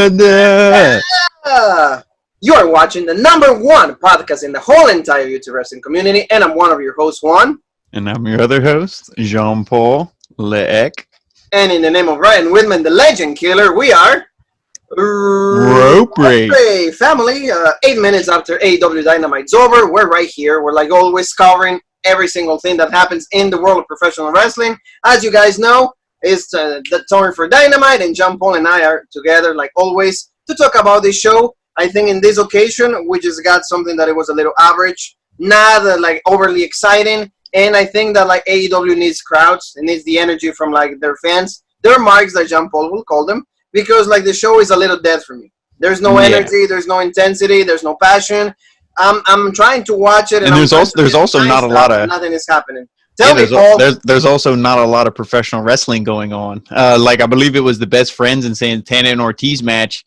You are watching the #1 podcast in the whole entire YouTube wrestling community, and I'm one of your hosts, Juan. And I'm your other host, Jean-Paul Leek. And in the name of Ryan Whitman, the Legend Killer, we are Rope Break family. 8 minutes after AEW Dynamite's over, we're right here. We're like always covering every single thing that happens in the world of professional wrestling. As you guys know, it's the time for Dynamite, and Jean-Paul and I are together like always to talk about this show. I think in this occasion, we just got something that it was a little average, not like overly exciting. And I think that like AEW needs crowds, it needs the energy from like their fans, their marks that Jean-Paul will call them, because like the show is a little dead for me. There's no energy, there's no intensity, there's no passion. I'm trying to watch it, and there's also not a lot of nothing is happening. There's also not a lot of professional wrestling going on. Like I believe it was the Best Friends and Santana and Ortiz match,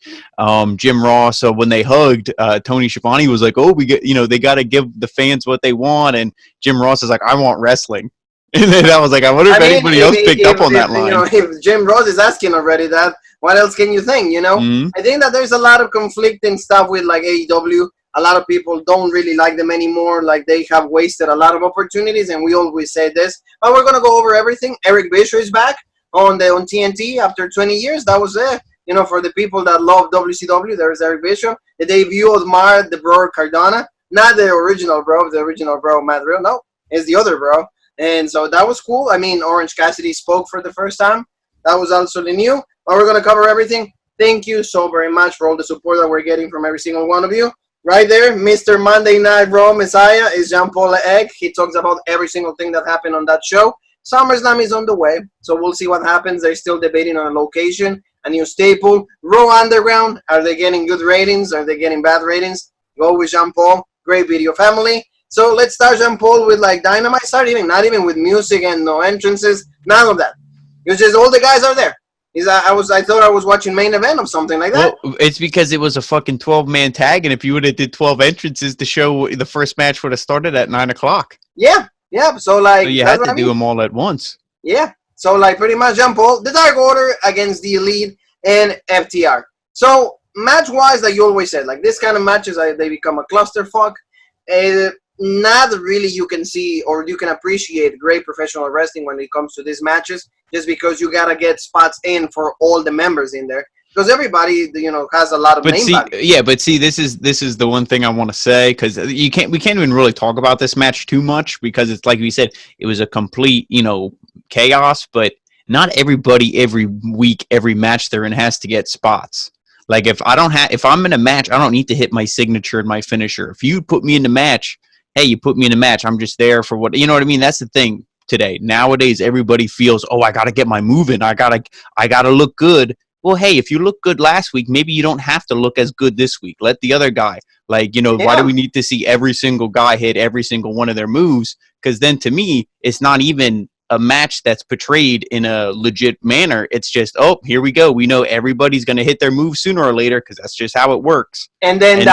Jim Ross. So when they hugged, Tony Schiavone was like, "Oh, they got to give the fans what they want," and Jim Ross is like, "I want wrestling." And then I was like, I wonder if anybody else picked up on that line. You know, if Jim Ross is asking already that, what else can you think? You know, I think that there's a lot of conflicting stuff with like AEW. A lot of people don't really like them anymore. Like they have wasted a lot of opportunities, and we always say this. But we're gonna go over everything. Eric Bischoff is back on TNT after 20 years. That was it. You know, for the people that love WCW, there's Eric Bischoff. The debut of the bro Cardona, not the original bro, Matt Riddle. No, it's the other bro. And so that was cool. I mean, Orange Cassidy spoke for the first time. That was also new. But we're gonna cover everything. Thank you so very much for all the support that we're getting from every single one of you. Right there, Mr. Monday Night Raw Messiah is Jean-Paul Leek. He talks about every single thing that happened on that show. SummerSlam is on the way, so we'll see what happens. They're still debating on a location, a new staple. Raw Underground, are they getting good ratings? Are they getting bad ratings? Go with Jean-Paul. Great video, family. So let's start, Jean-Paul, with like Dynamite. Not even with music and no entrances. None of that. It's just all the guys are there. I thought I was watching main event or something like that. Well, it's because it was a fucking 12-man tag, and if you would have did 12 entrances, the first match would have started at 9 o'clock. Yeah. So you had to do them all at once. Yeah. So like pretty much Jean-Paul, the Dark Order against the Elite and FTR. So match-wise, like you always said, like this kind of matches, they become a clusterfuck. Not really you can see or you can appreciate great professional wrestling when it comes to these matches, just because you gotta get spots in for all the members in there, because everybody has a lot of name value. Yeah, but see, this is the one thing I want to say, because we can't even really talk about this match too much, because it's like we said, it was a complete chaos. But not everybody every week, every match they're in has to get spots. Like if I'm in a match, I don't need to hit my signature and my finisher. If you put me in the match, hey, you put me in a match, I'm just there for what, you know what I mean? That's the thing today. Nowadays, everybody feels, oh, I got to get my move in. I gotta look good. Well, hey, if you look good last week, maybe you don't have to look as good this week. Let the other guy, why do we need to see every single guy hit every single one of their moves? Because then to me, it's not even a match that's portrayed in a legit manner. It's just, oh, here we go. We know everybody's going to hit their move sooner or later, because that's just how it works. And then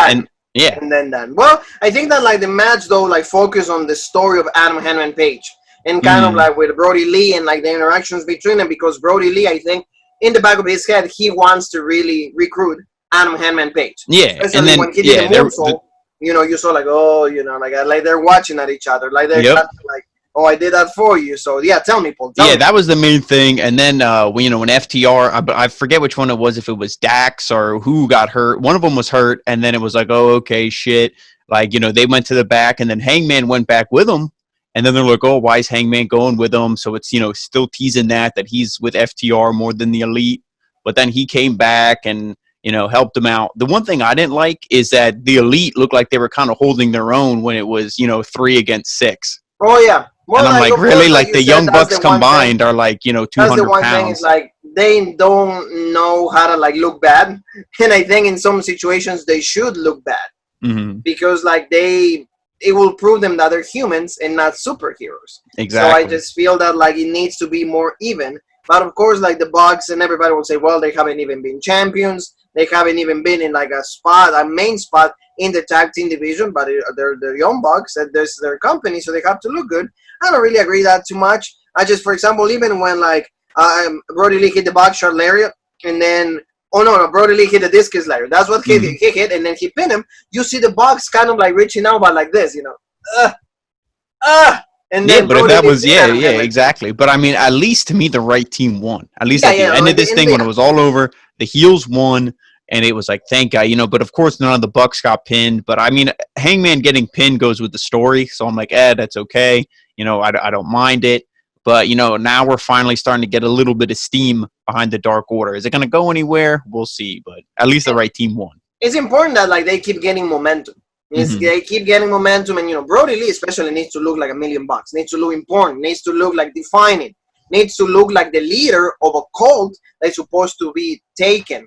yeah. And then done. Well, I think that like the match though, like focus on the story of Adam Hangman Page, and kind of like with Brody Lee and like the interactions between them, because Brody Lee, I think in the back of his head, he wants to really recruit Adam Hangman Page. Yeah. Especially and then when he did the moonsault, you saw like, oh, like they're watching at each other, like they're like, oh, I did that for you. So yeah, tell me, Paul. Tell me. That was the main thing. And then when FTR, I forget which one it was, if it was Dax or who got hurt. One of them was hurt, and then it was like, oh, okay, shit. Like they went to the back, and then Hangman went back with them, and then they're like, oh, why is Hangman going with them? So it's still teasing that he's with FTR more than the Elite. But then he came back and helped them out. The one thing I didn't like is that the Elite looked like they were kind of holding their own when it was 3 against 6. Oh yeah. Well, and I'm like, really? Like the Young Bucks combined are like, 200 that's the one pounds. Thing is like they don't know how to like look bad, and I think in some situations they should look bad, because like it will prove them that they're humans and not superheroes. Exactly. So I just feel that like it needs to be more even. But of course, like the Bucks and everybody will say, well, they haven't even been champions. They haven't even been in like a main spot in the tag team division, but they're Young Bucks, and there's their company, so they have to look good. I don't really agree that too much. I just, for example, even when like Brody Lee hit the box shot lariat, and then Oh no, Brody Lee hit the discus ladder. That's what he hit, and then he pinned him. You see the Bucks kind of like reaching out, but like this, and then but if that was exactly. But I mean, at least to me, the right team won. At least at the end of this thing, when it was all over, the heels won, and it was like, thank God, But of course, none of the Bucks got pinned. But I mean, Hangman getting pinned goes with the story, so I'm like, that's okay. I don't mind it. But now we're finally starting to get a little bit of steam behind the Dark Order. Is it going to go anywhere? We'll see. But at least the right team won. It's important that they keep getting momentum. They keep getting momentum, and Brody Lee especially needs to look like $1 million. Needs to look important. Needs to look like defining. Needs to look like the leader of a cult that's supposed to be taken.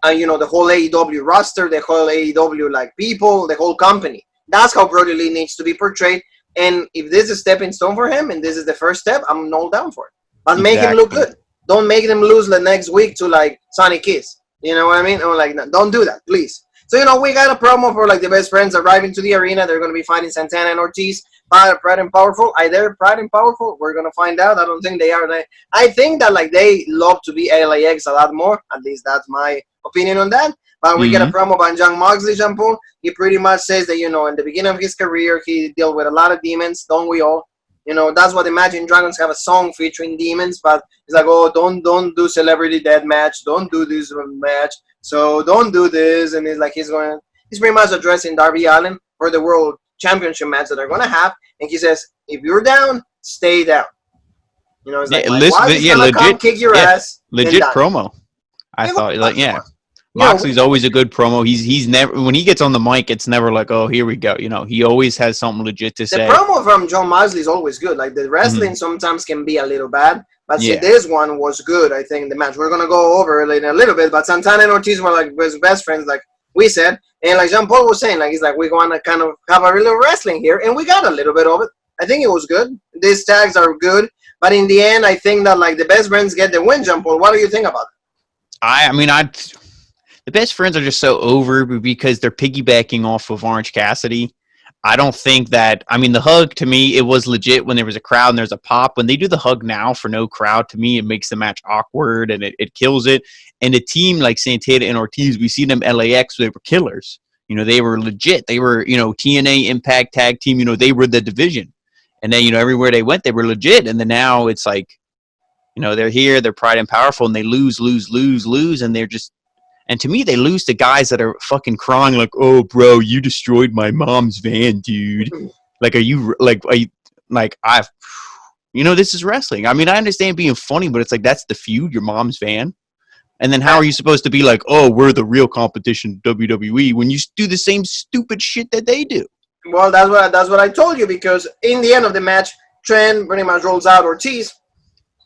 The whole AEW roster, the whole AEW people, the whole company. That's how Brody Lee needs to be portrayed. And if this is a stepping stone for him, and this is the first step, I'm all down for it. But make him look good. Don't make them lose the next week to Sonny Kiss. You know what I mean? Or don't do that, please. So, we got a promo for the best friends arriving to the arena. They're going to be fighting Santana and Ortiz. Pride and Powerful. Are they Pride and Powerful? We're going to find out. I don't think they are. I think that they love to be LAX a lot more. At least that's my opinion on that. But we get a promo by John Moxley, Jean Paul. He pretty much says that, in the beginning of his career, he dealt with a lot of demons. Don't we all? That's what Imagine Dragons have a song featuring demons. But it's like, oh, don't do Celebrity Death Match. Don't do this match. So don't do this. And it's like he's pretty much addressing Darby Allin for the World Championship match that they're going to have. And he says, if you're down, stay down. It's legit, kick your ass. Legit promo. I thought, Moxley's always a good promo. He's never, when he gets on the mic, it's never like, oh, here we go. He always has something legit to say. The promo from John Moxley is always good. The wrestling sometimes can be a little bad. But see, this one was good, I think, the match. We're going to go over it in a little bit. But Santana and Ortiz were best friends, like we said. And Jean Paul was saying, he's like, we're going to kind of have a little wrestling here. And we got a little bit of it. I think it was good. These tags are good. But in the end, I think that the best friends get the win, Jean Paul. What do you think about it? The best friends are just so over because they're piggybacking off of Orange Cassidy. I don't think that, the hug, to me, it was legit when there was a crowd and there's a pop. When they do the hug now for no crowd, to me, it makes the match awkward and it kills it. And a team like Santana and Ortiz, we see them LAX, they were killers. They were legit. They were, TNA Impact Tag Team, they were the division. And then, everywhere they went, they were legit. And then now it's like, they're here, they're Pride and Powerful, and they lose, and they're just... And to me, they lose to guys that are fucking crying like, "Oh, bro, you destroyed my mom's van, dude." This is wrestling. I understand being funny, but it's like, that's the feud, your mom's van. And then how are you supposed to be like, "Oh, we're the real competition, WWE," when you do the same stupid shit that they do? Well, that's what I told you, because in the end of the match, Trent pretty much rolls out Ortiz,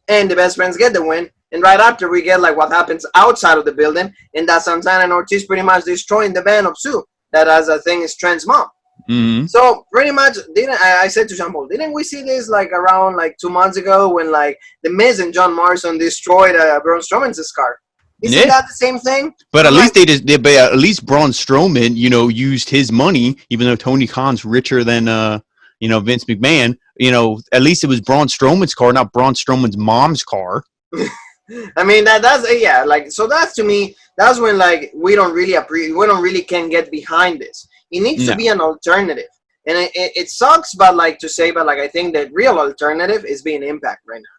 and the best friends get the win. And right after, we get what happens outside of the building, and that Santana and Ortiz pretty much destroying the band of Sue. That, as I think, is Trent's mom. Mm-hmm. So pretty much, I said to Jean Paul, didn't we see this around 2 months ago when The Miz and John Morrison destroyed Braun Strowman's car? Isn't that the same thing? But at least at least Braun Strowman, used his money, even though Tony Khan's richer than Vince McMahon. At least it was Braun Strowman's car, not Braun Strowman's mom's car. So that's, to me, that's when we don't really can get behind this. It needs to be an alternative, and it sucks, but I think the real alternative is being Impact right now,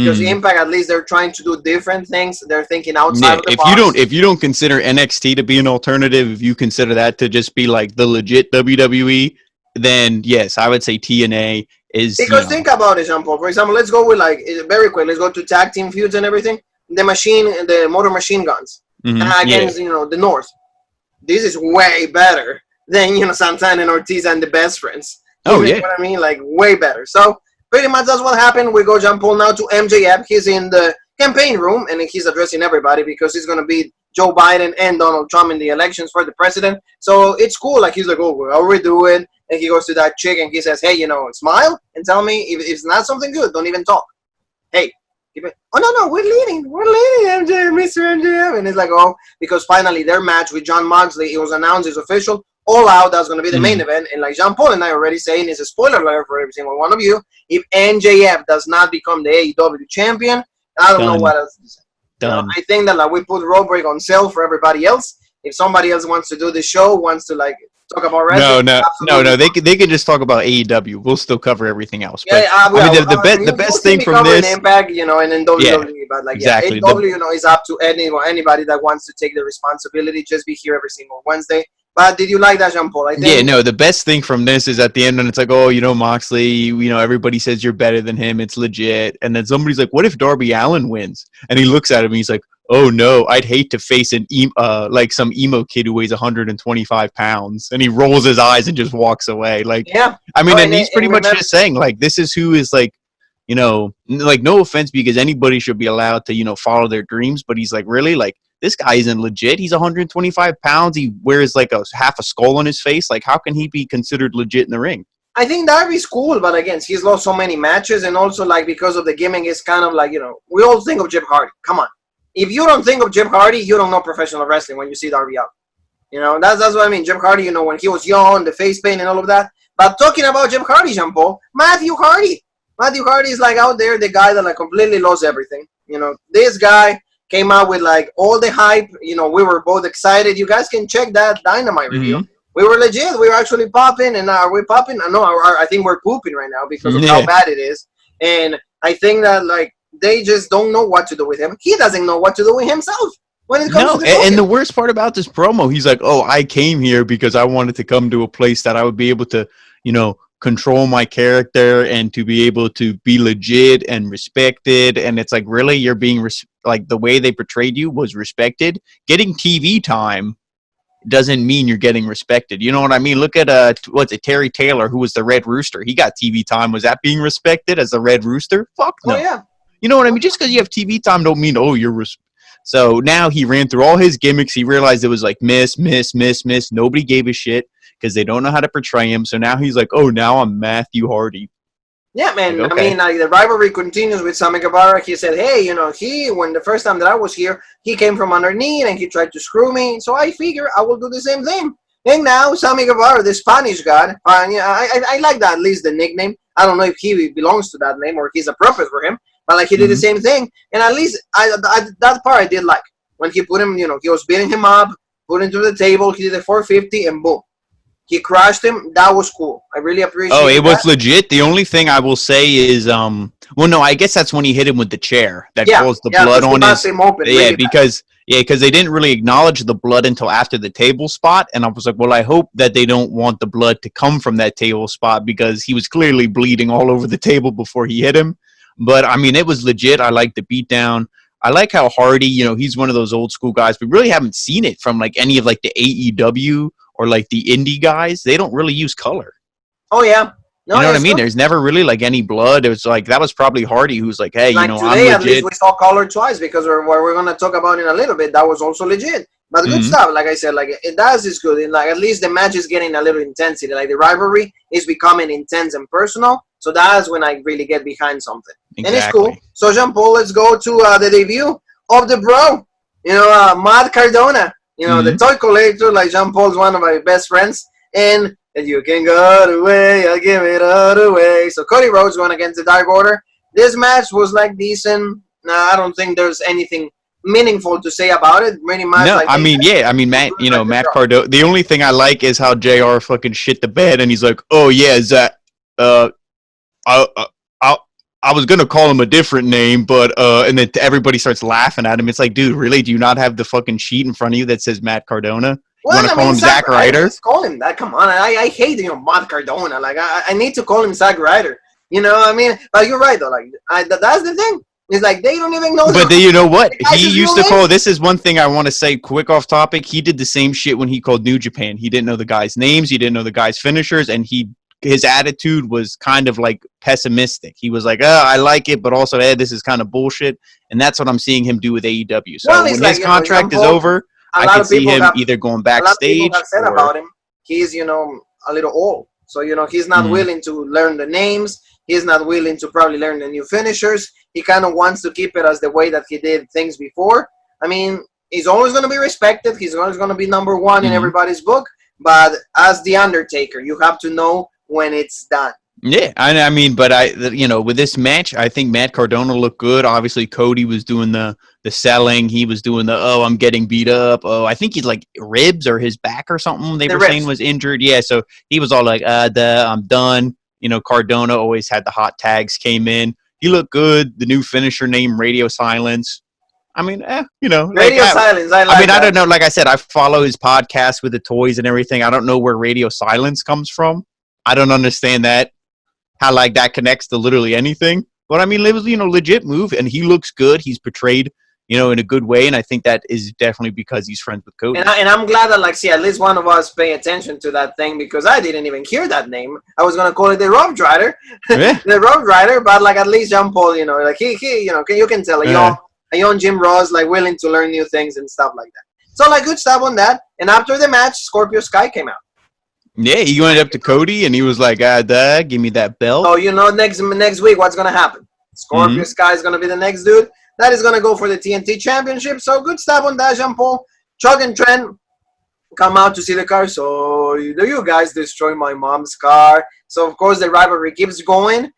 because Impact, at least, they're trying to do different things. They're thinking outside of the box. If you don't consider NXT to be an alternative, if you consider that to just be the legit WWE, then yes, I would say TNA. Because think about it, Jean Paul. For example, let's go with very quick. Let's go to tag team feuds and everything. The Motor Machine Guns against the North. This is way better than Santana and Ortiz and the best friends. Oh, you know what I mean? Way better. So pretty much that's what happened. We go, Jean Paul, now to MJF. He's in the campaign room and he's addressing everybody because he's gonna beat Joe Biden and Donald Trump in the elections for the president. So it's cool. He's like, oh, how are we doing? And he goes to that chick and he says, hey, smile and tell me if it's not something good. Don't even talk. Hey, no, we're leading, MJF, Mr. MJF. And it's like, oh, because finally their match with John Moxley, it was announced, it's official, All Out, that's going to be the main event. And Jean Paul and I already saying, it's a spoiler alert for every single one of you. If MJF does not become the AEW champion, I don't know what else to say. Done. I think that like we put road break on sale for everybody else. If somebody else wants to do the show, wants to like talk about wrestling, no. They can just talk about AEW. We'll still cover everything else. But, yeah, the best thing from this, Impact, and then WWE, but like exactly. AEW, is up to anybody that wants to take the responsibility. Just be here every single Wednesday. But did you like that, Jean Paul? The best thing from this is at the end when it's like, oh, Moxley, everybody says you're better than him. It's legit. And then somebody's like, what if Darby Allin wins? And he looks at him and he's like, oh no, I'd hate to face some emo kid who weighs 125 pounds. And he rolls his eyes and just walks away. Like, yeah. I mean, and he's pretty much just saying, like, this is who is like, like, no offense because anybody should be allowed to, follow their dreams. But he's like, really? Like, this guy isn't legit. He's 125 pounds. He wears like half a skull on his face. Like, how can he be considered legit in the ring? I think Darby's cool, but again, he's lost so many matches, and also like because of the gimmick, it's kind of like, we all think of Jeff Hardy. Come on. If you don't think of Jeff Hardy, you don't know professional wrestling when you see Darby Allin. That's what I mean. Jeff Hardy, when he was young, the face paint and all of that. But talking about Jeff Hardy, Jean Paul, Matthew Hardy is like out there, the guy that like completely lost everything. This guy came out with like all the hype. We were both excited. You guys can check that Dynamite review. Mm-hmm. We were legit. We were actually popping, and are we popping? No, I think we're pooping right now because of how bad it is. And I think that like they just don't know what to do with him. He doesn't know what to do with himself when it comes to the and the worst part about this promo, he's like, "Oh, I came here because I wanted to come to a place that I would be able to, control my character and to be able to be legit and respected." And it's like, really, you're being like the way they portrayed you was respected. Getting TV time doesn't mean you're getting respected. You know what I mean? Look at Terry Taylor, who was the Red Rooster. He got TV time. Was that being respected as the Red Rooster? Fuck no. Oh, yeah. You know what I mean? Just because you have TV time don't mean, you're So now he ran through all his gimmicks. He realized it was like miss. Nobody gave a shit because they don't know how to portray him. So now he's like, oh, now I'm Matthew Hardy. Yeah, man. Like, okay. I mean, the rivalry continues with Sammy Guevara. He said, hey, when the first time that I was here, he came from underneath and he tried to screw me. So I figure I will do the same thing. And now Sammy Guevara, the Spanish god, I like that, at least the nickname. I don't know if he belongs to that name or he's appropriate for him. But like he did the same thing. And at least that part I did like. When he put him, he was beating him up, put him to the table, he did a 450 and boom. He crushed him. That was cool. I really appreciate it. Oh, it was legit. The only thing I will say is, I guess that's when he hit him with the chair that caused the blood on his. Because they didn't really acknowledge the blood until after the table spot, and I was like, well, I hope that they don't want the blood to come from that table spot because he was clearly bleeding all over the table before he hit him. But I mean, it was legit. I like the beatdown. I like how Hardy, he's one of those old school guys. We really haven't seen it from like any of like the AEW or like the indie guys. They don't really use color. Oh yeah. No, you know what I mean? There's never really like any blood. It was like that was probably Hardy who's like, hey, like I'm today, legit. At least we saw color twice because we're going to talk about in a little bit. That was also legit. But good stuff, like I said, like it does is good. And like at least the match is getting a little intensity. Like the rivalry is becoming intense and personal. So that's when I really get behind something. Exactly. And it's cool. So Jean Paul, let's go to the debut of the bro. Matt Cardona. The toy collector, like Jean Paul's one of my best friends. And you can go away, I'll give it all away. So Cody Rhodes going against the Dark Order. This match was like decent. I don't think there's anything meaningful to say about it. Pretty much. No, Matt Cardona. The only thing I like is how JR fucking shit the bed, and he's like, "Oh yeah, Zach. I was gonna call him a different name, but and then everybody starts laughing at him. It's like, dude, really? Do you not have the fucking sheet in front of you that says Matt Cardona? Well, you want to call him Zack Ryder? Just call him that. Come on, I hate Matt Cardona. Like I need to call him Zack Ryder. You know what I mean? But you're right though. Like that's the thing. It's like they don't even know. But you know what? He used to call. This is one thing I want to say. Quick off topic. He did the same shit when he called New Japan. He didn't know the guys' names. He didn't know the guys' finishers, and his attitude was kind of like pessimistic. He was like, I like it, but also, this is kind of bullshit. And that's what I'm seeing him do with AEW. So when his contract is over, I can see him either going backstage. A lot of people have said about him, he's, a little old. So, he's not willing to learn the names. He's not willing to probably learn the new finishers. He kind of wants to keep it as the way that he did things before. I mean, he's always going to be respected. He's always going to be number one in everybody's book. But as The Undertaker, you have to know when it's done. Yeah, I mean, but with this match, I think Matt Cardona looked good. Obviously, Cody was doing the selling. He was doing the, oh, I'm getting beat up. Oh, I think he's like ribs or his back or something. They were saying was injured. Yeah, so he was all like, I'm done. Cardona always had the hot tags, came in. He looked good. The new finisher name, Radio Silence. I mean, Radio Silence. I don't know. Like I said, I follow his podcast with the toys and everything. I don't know where Radio Silence comes from. I don't understand that. How like that connects to literally anything. But I mean, it was, legit move, and he looks good. He's portrayed, in a good way, and I think that is definitely because he's friends with Cody. And I'm glad that, at least one of us pay attention to that thing, because I didn't even hear that name. I was going to call it the Road Rider. Yeah. The Road Rider, but, at least Jean Paul, you can tell a young Jim Ross, willing to learn new things and stuff like that. So, good stuff on that. And after the match, Scorpio Sky came out. Yeah, he went up to Cody, and he was like, give me that belt. Oh, next week what's going to happen. Scorpio Sky is going to be the next dude. That is going to go for the TNT Championship. So, good stuff on that, Jean-Paul. Chuck and Trent come out to see the car. So, do you guys destroy my mom's car? So, of course, the rivalry keeps going.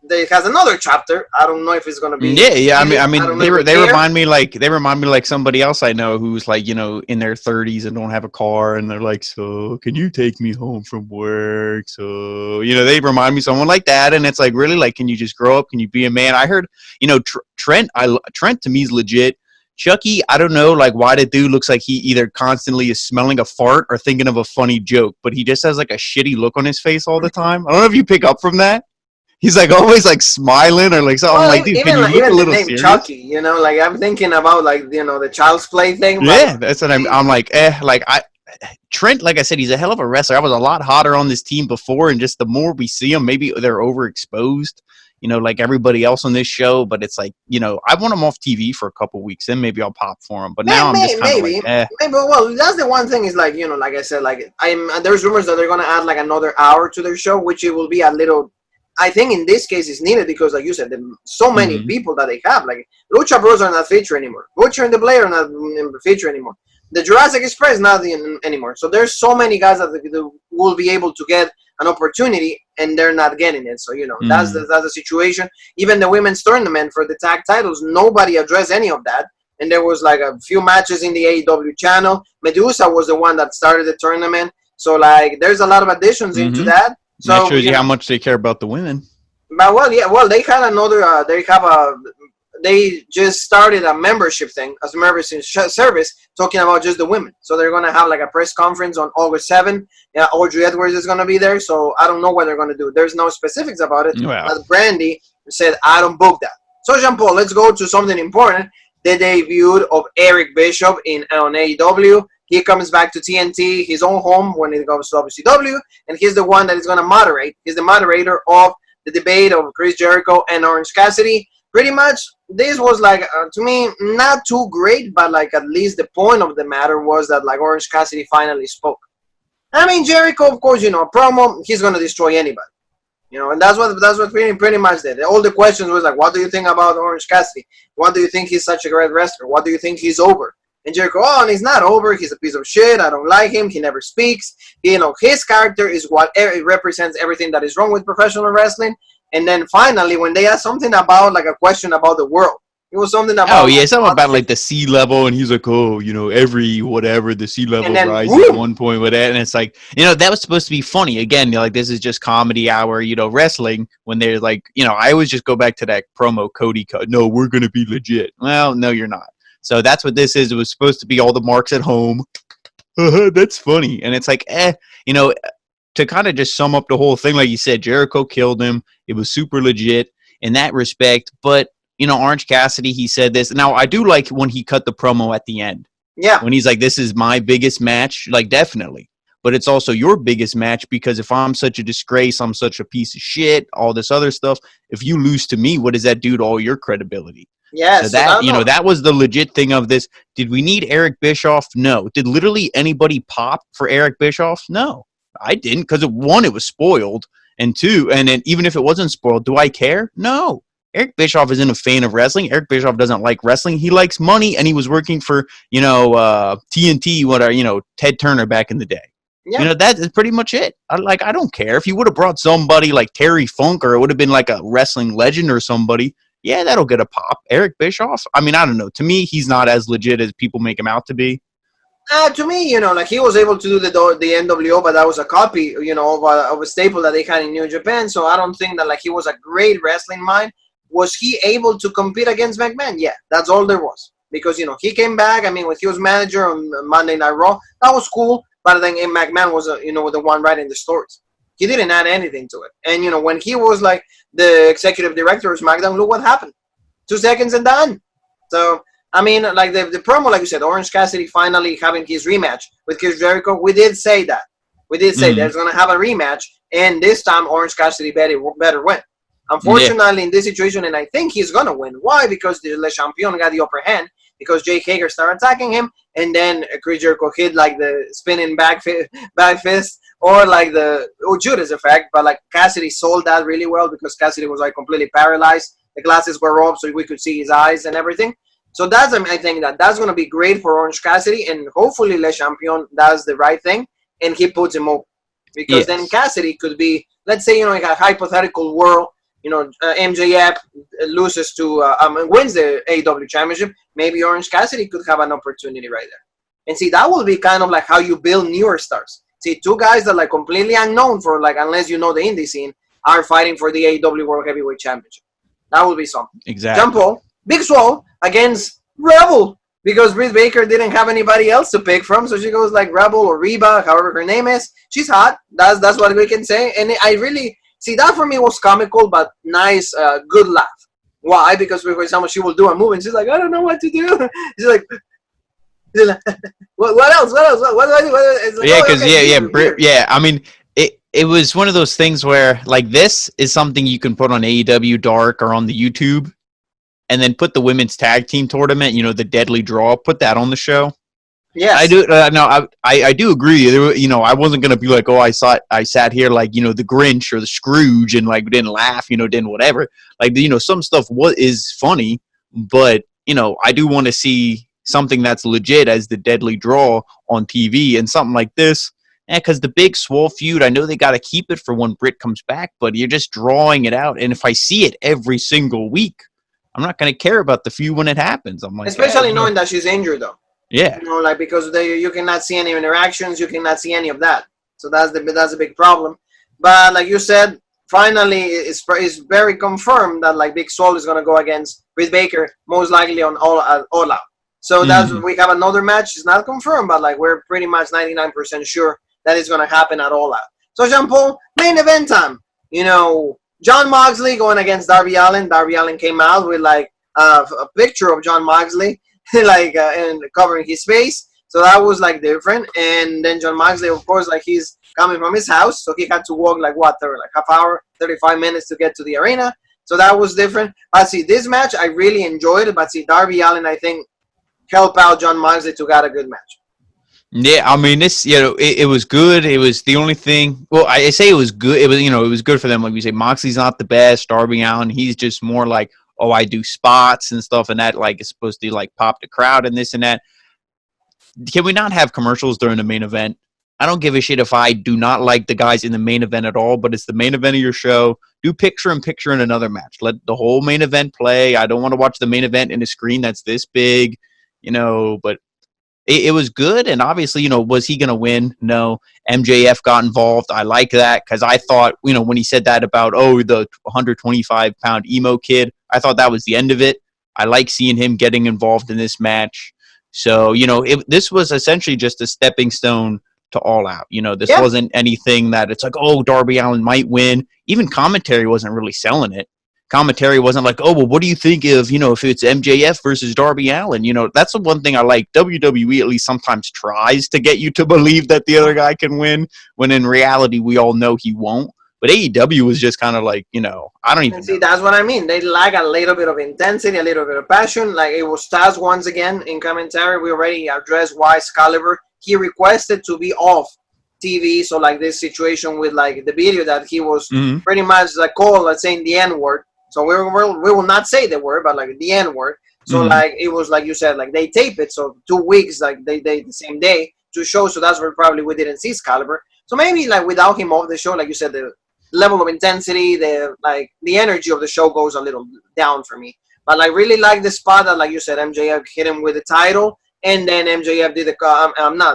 They has another chapter. I don't know if it's gonna be. Yeah. I mean, they remind me like somebody else I know who's in their 30s and don't have a car, and they're like, so can you take me home from work? So they remind me of someone like that, and it's like, really, can you just grow up? Can you be a man? I heard Trent to me is legit. Chucky, I don't know why the dude looks like he either constantly is smelling a fart or thinking of a funny joke, but he just has a shitty look on his face all the time. I don't know if you pick up from that. He's always smiling or something. Well, dude, can you look a little serious? Chucky, I'm thinking about the Child's Play thing. Yeah, that's what I'm like. Trent, like I said, he's a hell of a wrestler. I was a lot hotter on this team before, and just the more we see him, maybe they're overexposed. Like everybody else on this show. But it's I want him off TV for a couple weeks, then maybe I'll pop for him. But now I'm just kind of maybe. Well, that's the one thing is like I said, there's rumors that they're gonna add another hour to their show, which it will be a little. I think in this case it's needed because, like you said, there's so many people that they have. Lucha Bros are not featured anymore. Butcher and the Blade are not featured anymore. The Jurassic Express not anymore. So there's so many guys that will be able to get an opportunity, and they're not getting it. So that's the situation. Even the women's tournament for the tag titles, nobody addressed any of that. And there was a few matches in the AEW channel. Medusa was the one that started the tournament. So there's a lot of additions into that. So that shows you how much they care about the women. But they had another. They just started a membership thing, as a membership service, talking about just the women. So they're gonna have a press conference on August 7th. Yeah, Audrey Edwards is gonna be there. So I don't know what they're gonna do. There's no specifics about it. Wow. But Brandy said, "I don't book that." So Jean Paul, let's go to something important. The debut of Eric Bischoff on AEW. He comes back to TNT, his own home, when it comes to WCW, and he's the one that is going to moderate. He's the moderator of the debate of Chris Jericho and Orange Cassidy. Pretty much, this was to me, not too great, but at least the point of the matter was that Orange Cassidy finally spoke. I mean, Jericho, of course, promo, he's going to destroy anybody. And that's what pretty much did. All the questions was what do you think about Orange Cassidy? What do you think he's such a great wrestler? What do you think he's over? And Jericho, and he's not over. He's a piece of shit. I don't like him. He never speaks. His character is what it represents everything that is wrong with professional wrestling. And then finally, when they asked something about a question about the world, it was something about. Oh yeah, something about the sea level, and he's like, every whatever the sea level rises at one point with that, and it's that was supposed to be funny. Again, this is just comedy hour, wrestling. When they're I always just go back to that promo Cody cut. No, we're gonna be legit. Well, no, you're not. So that's what this is. It was supposed to be all the marks at home. That's funny. And it's to kind of just sum up the whole thing, like you said, Jericho killed him. It was super legit in that respect. But, Orange Cassidy, he said this. Now, I do like when he cut the promo at the end. Yeah. When he's like, this is my biggest match. Definitely. But it's also your biggest match because if I'm such a disgrace, I'm such a piece of shit, all this other stuff. If you lose to me, what does that do to all your credibility? Yeah, so that that was the legit thing of this. Did we need Eric Bischoff? No. Did literally anybody pop for Eric Bischoff? No, I didn't, because one, it was spoiled, and two, and then even if it wasn't spoiled, do I care? No. Eric Bischoff isn't a fan of wrestling. Eric Bischoff doesn't like wrestling. He likes money, and he was working for TNT, Ted Turner back in the day. Yeah. That is pretty much it. I don't care. If you would have brought somebody like Terry Funk, or it would have been like a wrestling legend or somebody, yeah, that'll get a pop. Eric Bischoff, I mean, I don't know. To me, he's not as legit as people make him out to be. To me, like he was able to do the NWO, but that was a copy, of a staple that they had in New Japan. So I don't think that like he was a great wrestling mind. Was he able to compete against McMahon? Yeah, that's all there was. Because he came back. I mean, when he was manager on Monday Night Raw, that was cool. But then McMahon was the one writing the stories. He didn't add anything to it. And when he was like the executive director of SmackDown, look what happened. 2 seconds and done. So. I mean, like the promo, like you said, Orange Cassidy finally having his rematch with Chris Jericho. We did say that. We did say there's going to have a rematch, and this time Orange Cassidy better win. Unfortunately, in this situation, and I think he's going to win. Why? Because the Le Champion got the upper hand, because Jake Hager started attacking him, and then Chris Jericho hit like the spinning back fist, or like the Judas effect, but like Cassidy sold that really well because Cassidy was like completely paralyzed. The glasses were up so we could see his eyes and everything. So I think that's going to be great for Orange Cassidy, and hopefully Le Champion does the right thing and he puts him over. Because then Cassidy could be, let's say, in a hypothetical world, MJF loses to, wins the AEW Championship, maybe Orange Cassidy could have an opportunity right there. And see, that will be kind of like how you build newer stars. See, 2 guys that are like completely unknown for like, unless you know the indie scene, are fighting for the AEW World Heavyweight Championship. That will be something. Exactly. Jump Paul, Big Swole against Rebel, because Britt Baker didn't have anybody else to pick from, so she goes like Rebel or Reba, however her name is. She's hot. That's what we can say. And I really see that for me was comical, but nice, good laugh. Why? Because for example, she will do a move and she's like, I don't know what to do. She's like, what else? What do I do? It's like, yeah, because yeah. I mean, it was one of those things where like this is something you can put on AEW Dark or on the YouTube. And then put the women's tag team tournament, the Deadly Draw, put that on the show. Yeah, I do. No, I do agree. I wasn't gonna be like, oh, I sat here like the Grinch or the Scrooge and like didn't laugh, didn't whatever. Like some stuff is funny, but I do want to see something that's legit as the Deadly Draw on TV and something like this. Because the Big Swole feud, I know they got to keep it for when Britt comes back, but you're just drawing it out. And if I see it every single week, I'm not going to care about the feud when it happens. I'm like, especially knowing that she's injured, though. Yeah. Because you cannot see any interactions, you cannot see any of that. So that's a big problem. But like you said, finally, it's very confirmed that like Big Swole is going to go against Britt Baker, most likely on All Out. So we have another match. It's not confirmed, but like we're pretty much 99% sure that it's going to happen at All Out. So Jean Paul, main event time. John Moxley going against Darby Allin. Darby Allin came out with like a picture of John Moxley, like and covering his face. So that was like different. And then John Moxley, of course, like he's coming from his house, so he had to walk like half hour, 35 minutes to get to the arena. So that was different. But see, this match I really enjoyed it. But see, Darby Allin, I think, helped out John Moxley to get a good match. Yeah, I mean, this, it was good. It was the only thing. Well, I say it was good. It was, it was good for them. Like we say, Moxley's not the best. Darby Allin, he's just more like, oh, I do spots and stuff, and that like is supposed to like pop the crowd and this and that. Can we not have commercials during the main event? I don't give a shit if I do not like the guys in the main event at all, but it's the main event of your show. Do picture-in-picture in another match. Let the whole main event play. I don't want to watch the main event in a screen that's this big, but it was good. And obviously, was he going to win? No. MJF got involved. I like that because I thought, when he said that about, the 125-pound emo kid, I thought that was the end of it. I like seeing him getting involved in this match. So, this was essentially just a stepping stone to All Out. This wasn't anything that it's like, Darby Allin might win. Even commentary wasn't really selling it. Commentary wasn't like, what do you think of, if it's MJF versus Darby Allin? That's the one thing I like. WWE at least sometimes tries to get you to believe that the other guy can win, when in reality we all know he won't. But AEW was just kind of like, I don't even see, that's what I mean. They lack a little bit of intensity, a little bit of passion. Like it was Taz once again in commentary. We already addressed why Excalibur. He requested to be off TV. So like this situation with like the video that he was pretty much like called, let's say, in the N-word. So we will not say the word, but like the N-word. So like it was like you said, like they tape it. So 2 weeks, like they the same day. show, so that's where probably we didn't see Excalibur. So maybe like without him off the show, like you said, the level of intensity, the energy of the show goes a little down for me. But like really like the spot that, like you said, MJF hit him with the title, and then MJF did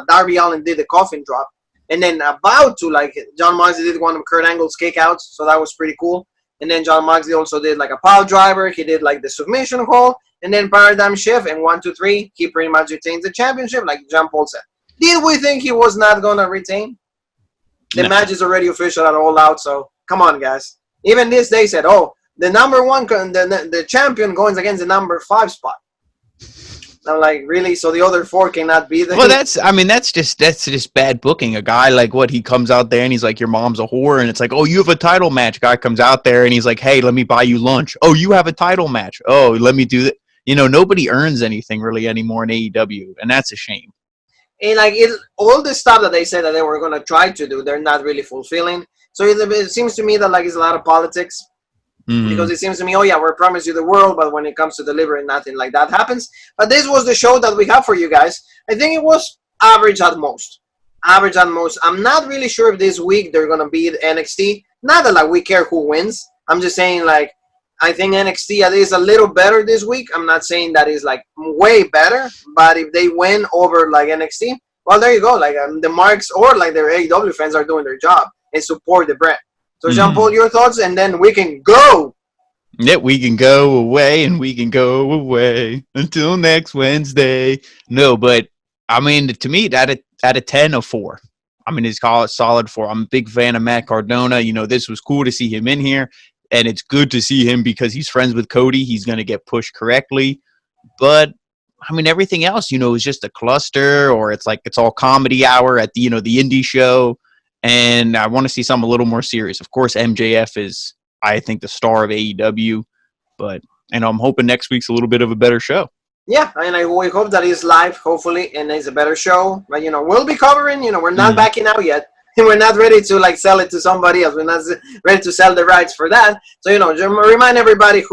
Darby Allin did the coffin drop, and then about to like John Moxley did one of Kurt Angle's kickouts, so that was pretty cool. And then John Moxley also did like a pile driver. He did like the submission hold, and then paradigm shift, and 1, 2, 3. He pretty much retains the championship, like Jean Paul said. Did we think he was not gonna retain? The match is already official at All Out, so come on, guys. Even this, they said, "Oh, the number one, the champion going against the number 5 spot." I'm like, really? So the other 4 cannot be there? Well, that's just bad booking. A guy like he comes out there and he's like, your mom's a whore, and it's like, oh, you have a title match. Guy comes out there and he's like, hey, let me buy you lunch. Oh, you have a title match. Oh, let me do that. Nobody earns anything really anymore in AEW, and that's a shame. And like all the stuff that they said that they were gonna try to do, they're not really fulfilling. So it seems to me that like it's a lot of politics. Mm-hmm. Because it seems to me, oh yeah, we promised you the world, but when it comes to delivering, nothing like that happens. But this was the show that we have for you guys. I think it was average at most. Average at most. I'm not really sure if this week they're gonna beat NXT. Not that like we care who wins. I'm just saying like I think NXT is a little better this week. I'm not saying that is like way better, but if they win over like NXT, well, there you go. Like the marks or like their AEW fans are doing their job and support the brand. So, Jean-Paul, your thoughts, and then we can go. Yeah, we can go away, and we can go away until next Wednesday. No, but, I mean, to me, out of 10, a 4. I mean, it's called a solid 4. I'm a big fan of Matt Cardona. This was cool to see him in here, and it's good to see him because he's friends with Cody. He's going to get pushed correctly. But, I mean, everything else, is just a cluster, or it's like it's all comedy hour at the, the indie show. And I want to see something a little more serious. Of course, MJF is, I think, the star of AEW. But, I'm hoping next week's a little bit of a better show. Yeah, and we hope that it's live, hopefully, and it's a better show. But, we'll be covering, we're not backing out yet. And we're not ready to, like, sell it to somebody else. We're not ready to sell the rights for that. So, remind everybody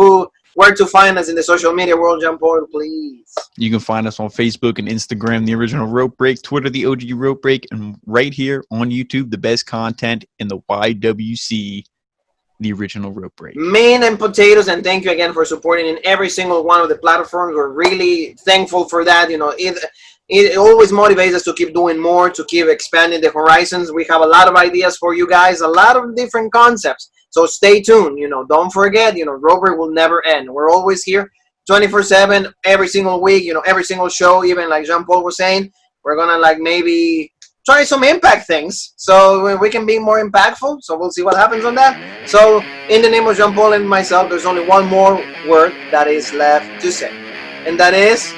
where to find us in the social media world, Jean-Paul, please. You can find us on Facebook and Instagram, The Original Rope Break, Twitter, The OG Rope Break, and right here on YouTube, the best content in the YWC, The Original Rope Break. Meat and potatoes, and thank you again for supporting in every single one of the platforms. We're really thankful for that. It always motivates us to keep doing more, to keep expanding the horizons. We have a lot of ideas for you guys, a lot of different concepts. So stay tuned. Don't forget, Robert will never end. We're always here 24/7, every single week, every single show, even like Jean-Paul was saying, we're going to like maybe try some impact things so we can be more impactful. So we'll see what happens on that. So in the name of Jean-Paul and myself, there's only one more word that is left to say. And that is...